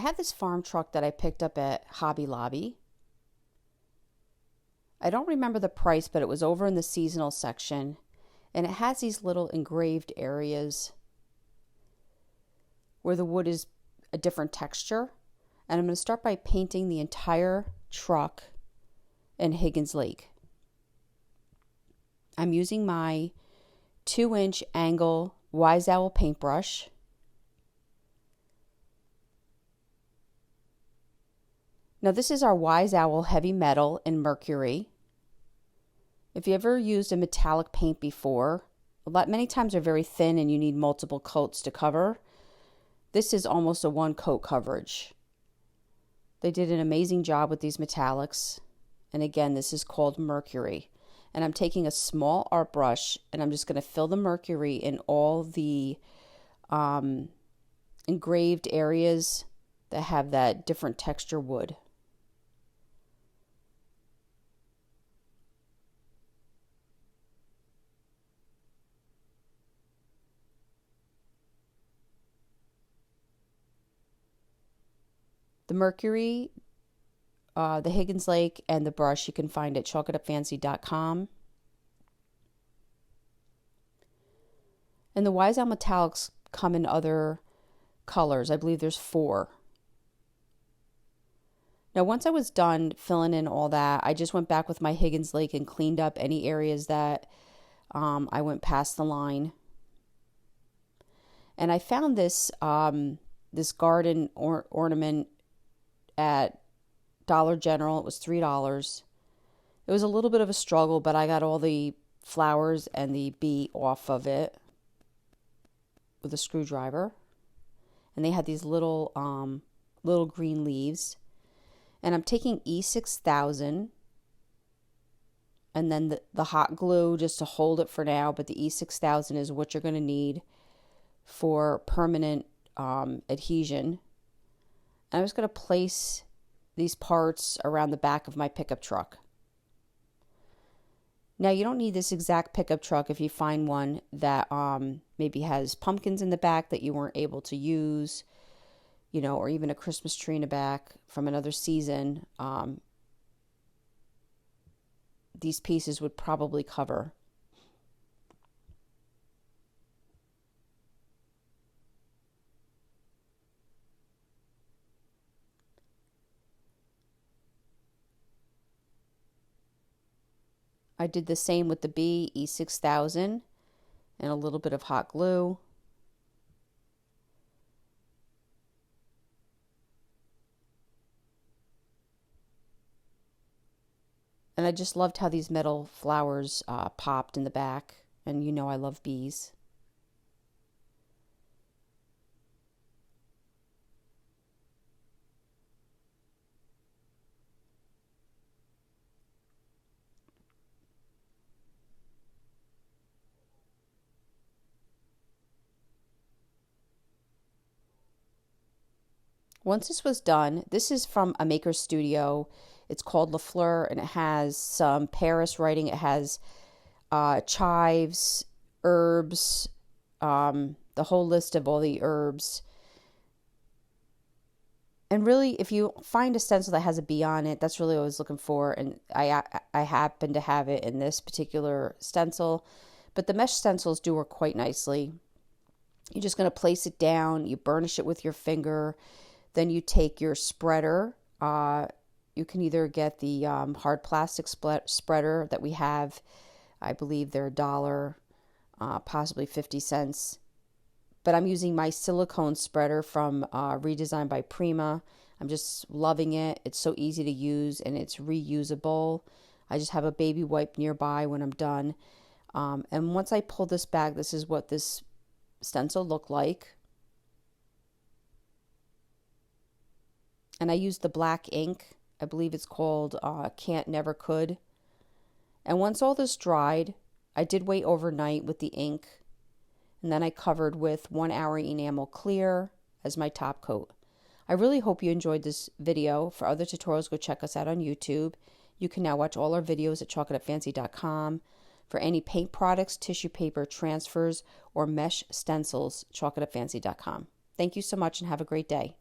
have this farm truck that I picked up at Hobby Lobby. I don't remember the price, but it was over in the seasonal section. And it has these little engraved areas where the wood is a different texture. And I'm going to start by painting the entire truck in Higgins Lake. I'm using my 2-inch angle Wise Owl paintbrush. Now this is our Wise Owl Heavy Metal in Mercury. If you ever used a metallic paint before, many times they're very thin and you need multiple coats to cover. This is almost a one coat coverage. They did an amazing job with these metallics. And again, this is called Mercury. And I'm taking a small art brush and I'm just going to fill the mercury in all the engraved areas that have that different texture wood. The mercury, the Higgins Lake, and the brush you can find at chalkitupfancy.com. And the Wise Owl metallics come in other colors. I believe there's 4. Now, once I was done filling in all that, I just went back with my Higgins Lake and cleaned up any areas that I went past the line. And I found this this garden ornament at Dollar General. It was $3. It was a little bit of a struggle, but I got all the flowers and the bee off of it with a screwdriver. And they had these little green leaves. And I'm taking E6000 and then the hot glue just to hold it for now, but the E6000 is what you're going to need for permanent adhesion. And I'm just going to place these parts around the back of my pickup truck. Now, you don't need this exact pickup truck if you find one that maybe has pumpkins in the back that you weren't able to use, you know, or even a Christmas tree in the back from another season. These pieces would probably cover. I did the same with the bee, E6000, and a little bit of hot glue. And I just loved how these metal flowers popped in the back. And you know I love bees. Once this was done, this is from a maker studio. It's called La Fleur, and it has some Paris writing. It has chives, herbs, the whole list of all the herbs. And really, if you find a stencil that has a bee on it, that's really what I was looking for. And I happen to have it in this particular stencil. But the mesh stencils do work quite nicely. You're just going to place it down. You burnish it with your finger. Then you take your spreader. You can either get the hard plastic spreader that we have. I believe they're $1, possibly 50 cents. But I'm using my silicone spreader from Redesigned by Prima. I'm just loving it. It's so easy to use and it's reusable. I just have a baby wipe nearby when I'm done. And once I pull this back, this is what this stencil looked like. And I used the black ink. I believe it's called Can't Never Could. And once all this dried, I did wait overnight with the ink. And then I covered with 1 hour enamel clear as my top coat. I really hope you enjoyed this video. For other tutorials, go check us out on YouTube. You can now watch all our videos at chalkitupfancy.com. For any paint products, tissue paper, transfers, or mesh stencils, chalkitupfancy.com. Thank you so much and have a great day.